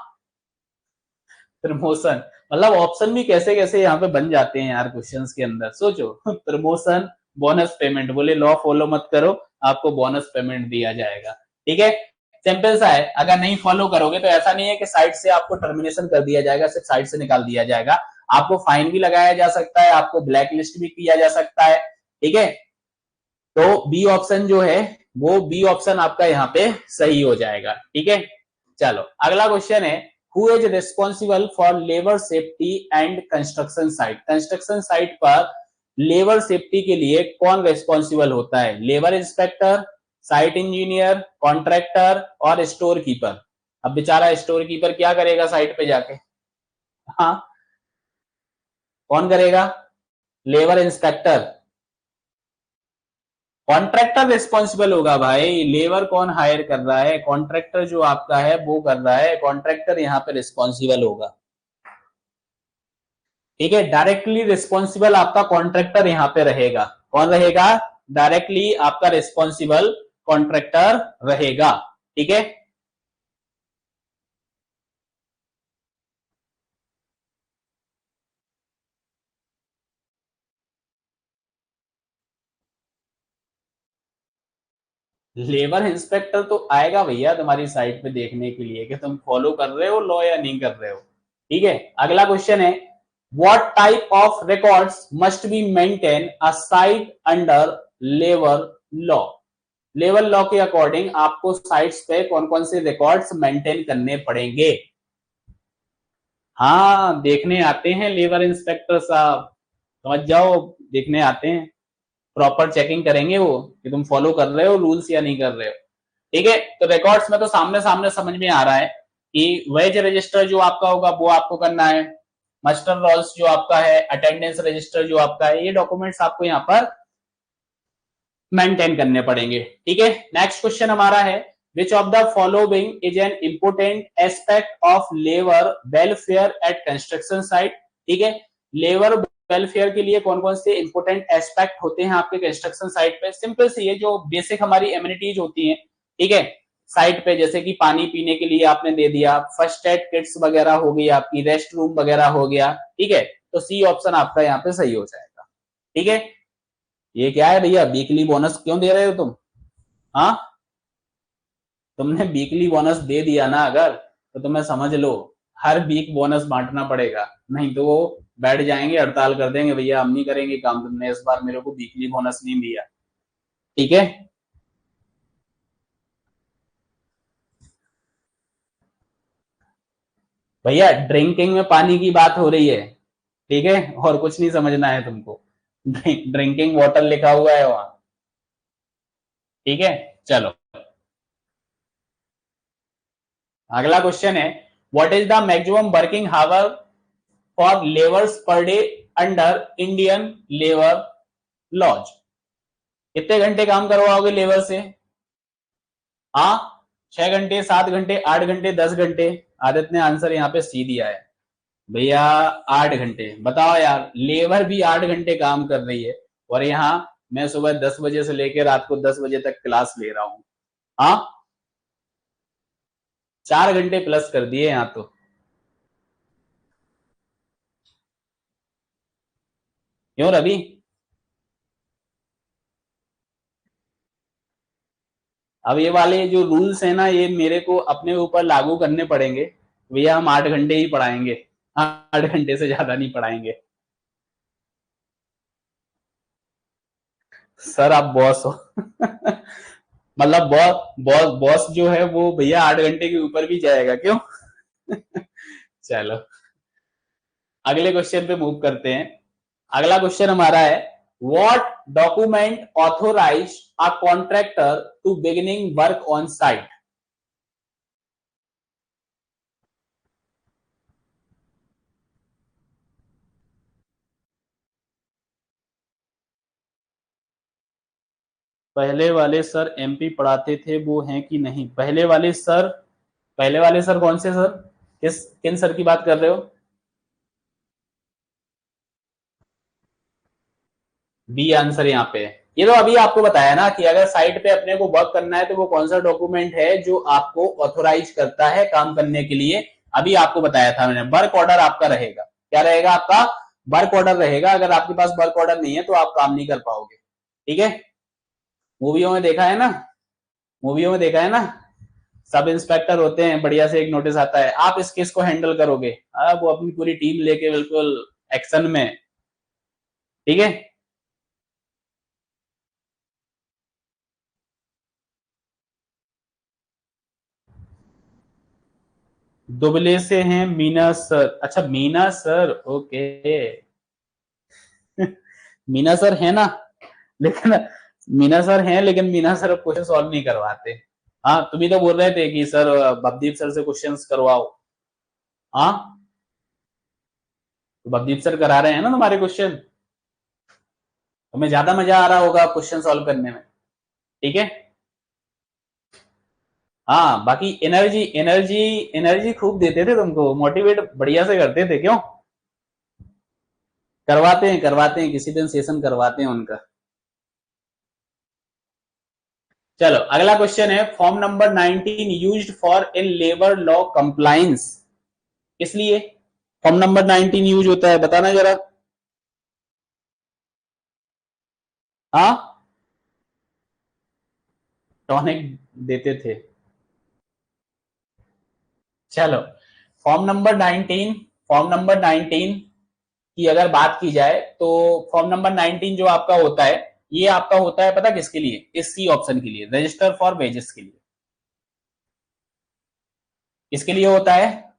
प्रमोशन मतलब ऑप्शन भी कैसे कैसे यहाँ पे बन जाते हैं यार क्वेश्चंस के अंदर, सोचो। प्रमोशन, बोनस पेमेंट, बोले लॉ फॉलो मत करो, आपको बोनस पेमेंट दिया जाएगा। ठीक है, सिंपल सा है। अगर नहीं फॉलो करोगे तो ऐसा नहीं है कि साइट से आपको टर्मिनेशन कर दिया जाएगा, सिर्फ साइट से निकाल दिया जाएगा, आपको फाइन भी लगाया जा सकता है, आपको ब्लैक लिस्ट भी किया जा सकता है। ठीक है, तो बी ऑप्शन जो है वो बी ऑप्शन आपका यहाँ पे सही हो जाएगा। ठीक है, चलो अगला क्वेश्चन है, who is responsible for labour safety and construction site. Construction site पर लेबर सेफ्टी के लिए कौन रिस्पॉन्सिबल होता है? Labour inspector, site engineer, contractor और स्टोर कीपर। अब बेचारा स्टोर कीपर क्या करेगा साइट पे जाके? हाँ, कौन करेगा? Labour inspector. कॉन्ट्रैक्टर रिस्पॉन्सिबल होगा भाई, लेबर कौन हायर कर रहा है? कॉन्ट्रैक्टर जो आपका है वो कर रहा है, कॉन्ट्रैक्टर यहाँ पे रिस्पॉन्सिबल होगा। ठीक है, डायरेक्टली रिस्पॉन्सिबल आपका कॉन्ट्रैक्टर यहाँ पे रहेगा। कौन रहेगा? डायरेक्टली आपका रिस्पॉन्सिबल कॉन्ट्रैक्टर रहेगा। ठीक है, लेबर इंस्पेक्टर तो आएगा भैया तुम्हारी साइट पे देखने के लिए कि तुम फॉलो कर रहे हो लॉ या नहीं कर रहे हो। ठीक है, अगला क्वेश्चन है, what type of records must be maintain a site under labour law. Labour law के अकॉर्डिंग आपको साइट्स पे कौन कौन से रिकॉर्ड्स मेंटेन करने पड़ेंगे? हाँ, देखने आते हैं लेबर इंस्पेक्टर साहब, समझ जाओ, देखने आते हैं, प्रॉपर चेकिंग करेंगे वो कि तुम फॉलो कर रहे हो रूल्स या नहीं कर रहे हो। ठीक है, तो रिकॉर्ड्स में तो सामने सामने समझ में आ रहा है कि वेज रजिस्टर जो आपका होगा वो आपको करना है, मस्टर रोल्स जो आपका है, अटेंडेंस रजिस्टर जो आपका है, ये डॉक्यूमेंट्स आपको यहाँ पर मेंटेन करने पड़ेंगे। ठीक है, नेक्स्ट क्वेश्चन हमारा है, which of the following is an important aspect of labour welfare at construction site. ठीक है, लेबर वेलफेयर के लिए कौन कौन से इंपोर्टेंट एस्पेक्ट होते हैं आपके कंस्ट्रक्शन साइट पे? सिंपल सी है, जो बेसिक हमारी एमिनिटीज होती हैं। ठीक है, साइट पे जैसे कि पानी पीने के लिए आपने दे दिया, फर्स्ट एड किट्स वगैरह हो गई, आपकी रेस्ट रूम वगैरह हो गया। ठीक है, तो सी ऑप्शन आपका यहाँ पे सही हो जाएगा। ठीक है, ये क्या है भैया, वीकली बोनस क्यों दे रहे हो तुम? हाँ, तुमने वीकली बोनस दे दिया ना अगर, तो तुम्हें समझ लो हर वीक बोनस बांटना पड़ेगा, नहीं तो वो बैठ जाएंगे, हड़ताल कर देंगे, भैया हम नहीं करेंगे काम, तुमने इस बार मेरे को वीकली बोनस नहीं दिया। ठीक है, भैया ड्रिंकिंग में पानी की बात हो रही है। ठीक है, और कुछ नहीं समझना है तुमको, ड्रिंकिंग वाटर लिखा हुआ है वहां। ठीक है, चलो अगला क्वेश्चन है, what is the maximum working hour for labours per day under Indian labour laws. कितने घंटे काम करवाओगे लेबर से? हाँ, 6 घंटे, 7 घंटे, 8 घंटे, 10 घंटे। आदित्य ने आंसर यहाँ पे सी दिया है भैया, 8 घंटे। बताओ यार, लेबर भी 8 घंटे काम कर रही है और यहाँ मैं सुबह 10 बजे से लेकर रात को 10 बजे तक क्लास ले रहा हूँ। हाँ, 4 घंटे प्लस कर दिए यहाँ तो। क्यों रवि? अब ये वाले जो रूल्स है ना, ये मेरे को अपने ऊपर लागू करने पड़ेंगे भैया, हम 8 घंटे ही पढ़ाएंगे, 8 घंटे से ज्यादा नहीं पढ़ाएंगे। सर आप बॉस हो। मतलब बॉस बॉस बॉस जो है वो भैया 8 घंटे के ऊपर भी जाएगा क्यों? चलो अगले क्वेश्चन पे मूव करते हैं। अगला क्वेश्चन हमारा है, what document authorize a contractor to beginning work on site. पहले वाले सर एमपी पढ़ाते थे वो हैं कि नहीं? पहले वाले सर, पहले वाले सर कौन से सर? किन सर की बात कर रहे हो? बी आंसर यहाँ पे है। ये तो अभी आपको बताया ना कि अगर साइट पे अपने को वर्क करना है तो वो कौन सा डॉक्यूमेंट है जो आपको ऑथोराइज करता है काम करने के लिए। अभी आपको बताया था मैंने, वर्क ऑर्डर आपका रहेगा। क्या रहेगा आपका? वर्क ऑर्डर रहेगा। अगर आपके पास वर्क ऑर्डर नहीं है तो आप काम नहीं कर पाओगे। ठीक है, मूवियों में देखा है ना, मूवियों में देखा है ना, सब इंस्पेक्टर होते हैं, बढ़िया से एक नोटिस आता है, आप इस केस को हैंडल करोगे। अब वो अपनी पूरी टीम लेके बिल्कुल एक्शन में। ठीक है, दुबले से हैं मीना सर। अच्छा Meena sir, okay. Meena sir है ना, लेकिन मीना सर हैं, लेकिन मीना सर अब क्वेश्चन सॉल्व नहीं करवाते। हाँ, तुम ही तो बोल रहे थे कि सर भवदीप सर से क्वेश्चंस करवाओ। हाँ, तो भवदीप सर करा रहे हैं ना तुम्हारे क्वेश्चन, तुम्हें ज्यादा मजा आ रहा होगा क्वेश्चन सॉल्व करने में। ठीक है, हाँ, बाकी एनर्जी एनर्जी एनर्जी खूब देते थे तुमको, मोटिवेट बढ़िया से करते थे, क्यों? करवाते हैं, किसी दिन सेशन करवाते हैं उनका। चलो अगला क्वेश्चन है, form number 19 used for in labour law compliance. किस लिए फॉर्म नंबर 19 यूज होता है, बताना जरा। हाँ, टॉनिक देते थे। चलो, फॉर्म नंबर 19, फॉर्म नंबर 19 की अगर बात की जाए तो फॉर्म नंबर 19 जो आपका होता है, ये आपका होता है पता किसके लिए? इस सी ऑप्शन के लिए, रजिस्टर फॉर वेजेस के लिए। किसके लिए होता है?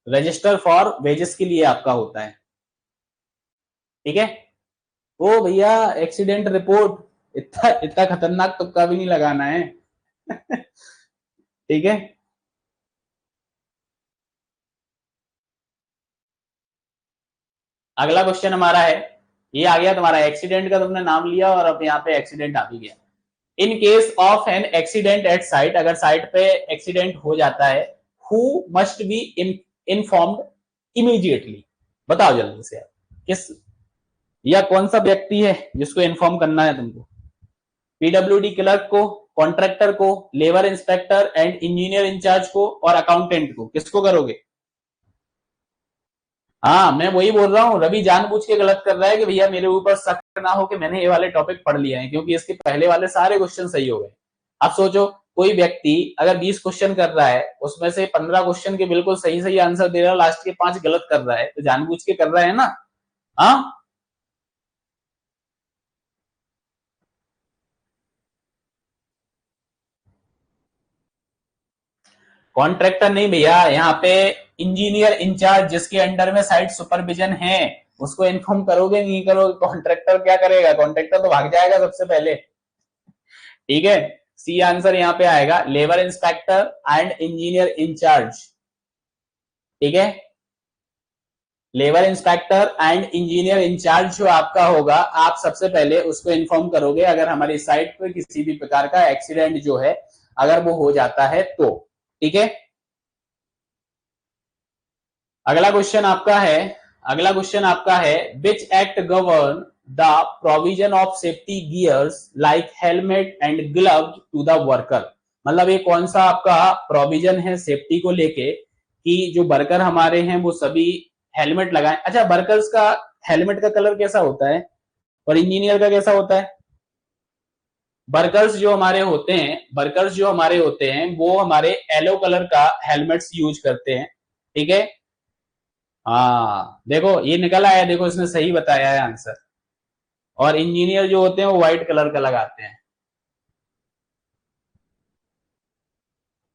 रजिस्टर फॉर वेजेस के लिए आपका होता है। ठीक है, ओ भैया, एक्सीडेंट रिपोर्ट, इतना इतना खतरनाक तुक्का भी नहीं लगाना है। ठीक है, अगला क्वेश्चन हमारा है, ये आ गया तुम्हारा, एक्सीडेंट का तुमने नाम लिया और अब यहाँ पे एक्सीडेंट आ भी गया। In case of an accident at site, अगर साइट पे एक्सीडेंट हो जाता है, who must be informed immediately. बताओ जल्दी से आप, किस या कौन सा व्यक्ति है जिसको इन्फॉर्म करना है तुमको? पीडब्ल्यूडी क्लर्क को, कॉन्ट्रैक्टर को, labour inspector and engineer in charge को, और अकाउंटेंट को, किसको करोगे? हाँ, मैं वही बोल रहा हूँ, रवि जानबूझ के गलत कर रहा है कि भैया मेरे ऊपर शक ना हो कि मैंने ये वाले टॉपिक पढ़ लिए हैं, क्योंकि इसके पहले वाले सारे क्वेश्चन सही हो गए। अब सोचो, कोई व्यक्ति अगर 20 क्वेश्चन कर रहा है, उसमें से 15 क्वेश्चन के बिल्कुल सही सही आंसर दे रहा है, लास्ट के 5 गलत कर रहा है, तो जानबूझ के कर रहा है ना। हाँ, कॉन्ट्रैक्टर नहीं भैया, यहाँ पे इंजीनियर इंचार्ज, जिसके अंडर में साइट सुपरविजन है, उसको इन्फॉर्म करोगे नहीं करोगे? कॉन्ट्रैक्टर क्या करेगा? कॉन्ट्रैक्टर तो भाग जाएगा सबसे पहले। ठीक है, सी आंसर यहाँ पे आएगा, labour inspector and engineer in charge. ठीक है, labour inspector and engineer in charge जो आपका होगा, आप सबसे पहले उसको इन्फॉर्म करोगे अगर हमारी साइट पे किसी भी प्रकार का एक्सीडेंट जो है, अगर वो हो जाता है तो। ठीक है, अगला क्वेश्चन आपका है, अगला क्वेश्चन आपका है, which act govern the provision of safety gears like helmet and glove to the worker. मतलब ये कौन सा आपका प्रोविजन है सेफ्टी को लेके कि जो वर्कर हमारे हैं वो सभी हेलमेट लगाएं। अच्छा, वर्कर्स का हेलमेट का कलर कैसा होता है और इंजीनियर का कैसा होता है? वर्कर्स जो हमारे होते हैं, वर्कर्स जो हमारे होते हैं वो हमारे येलो कलर का हेलमेट्स यूज करते हैं। ठीक है, हाँ देखो ये निकल आया, देखो इसने सही बताया है आंसर। और इंजीनियर जो होते हैं वो व्हाइट कलर का लगाते हैं।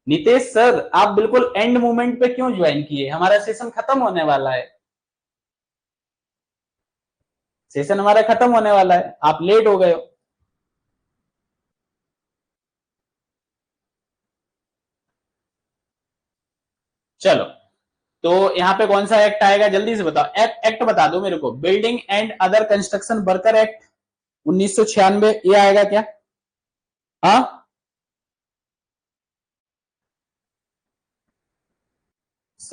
नितेश सर, आप बिल्कुल एंड मोमेंट पे क्यों ज्वाइन किए? हमारा सेशन खत्म होने वाला है, सेशन हमारा खत्म होने वाला है, आप लेट हो गए हो। चलो, तो यहाँ पे कौन सा एक्ट आएगा जल्दी से बताओ, एक्ट एक्ट बता दो मेरे को, building and other construction worker act 1996, ये आएगा क्या? हाँ,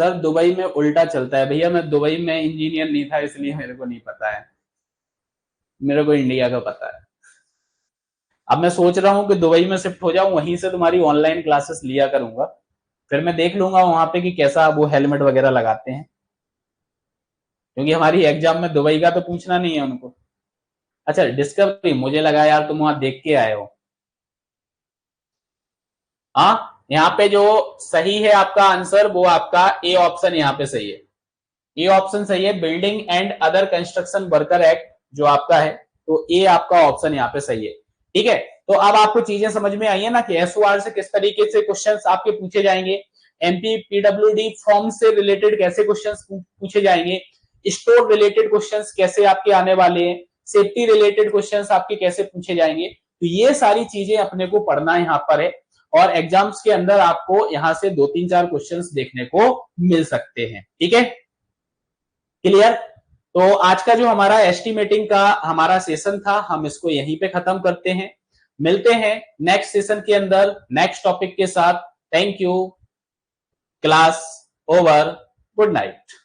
सर दुबई में उल्टा चलता है भैया, मैं दुबई में इंजीनियर नहीं था इसलिए मेरे को नहीं पता है, मेरे को इंडिया का पता है। अब मैं सोच रहा हूँ कि दुबई में शिफ्ट हो जाऊं, वहीं से तुम्हारी ऑनलाइन क्लासेस लिया करूंगा, फिर मैं देख लूंगा वहां पे कि कैसा वो हेलमेट वगैरह लगाते हैं, क्योंकि हमारी एग्जाम में दुबई का तो पूछना नहीं है उनको। अच्छा डिस्कवरी, मुझे लगा यार तुम वहां देख के आए हो। हाँ यहाँ पे जो सही है आपका आंसर वो आपका ए ऑप्शन यहाँ पे सही है, ए ऑप्शन सही है, building and other construction worker act जो आपका है, तो ए आपका ऑप्शन यहाँ पे सही है। ठीक है, तो अब आपको चीजें समझ में आई है ना कि एसओआर से किस तरीके से क्वेश्चंस आपके पूछे जाएंगे, एमपी पीडब्ल्यूडी फॉर्म से रिलेटेड कैसे क्वेश्चंस पूछे जाएंगे, स्टोर रिलेटेड क्वेश्चंस कैसे आपके आने वाले हैं, सेफ्टी रिलेटेड क्वेश्चंस आपके कैसे पूछे जाएंगे, तो ये सारी चीजें अपने को पढ़ना यहाँ पर है, और एग्जाम्स के अंदर आपको यहाँ से 2-3-4 क्वेश्चंस देखने को मिल सकते हैं। ठीक है, क्लियर। तो आज का जो हमारा एस्टिमेटिंग का हमारा सेशन था हम इसको यहीं पे खत्म करते हैं, मिलते हैं नेक्स्ट सेशन के अंदर नेक्स्ट टॉपिक के साथ। Thank you, class over, good night.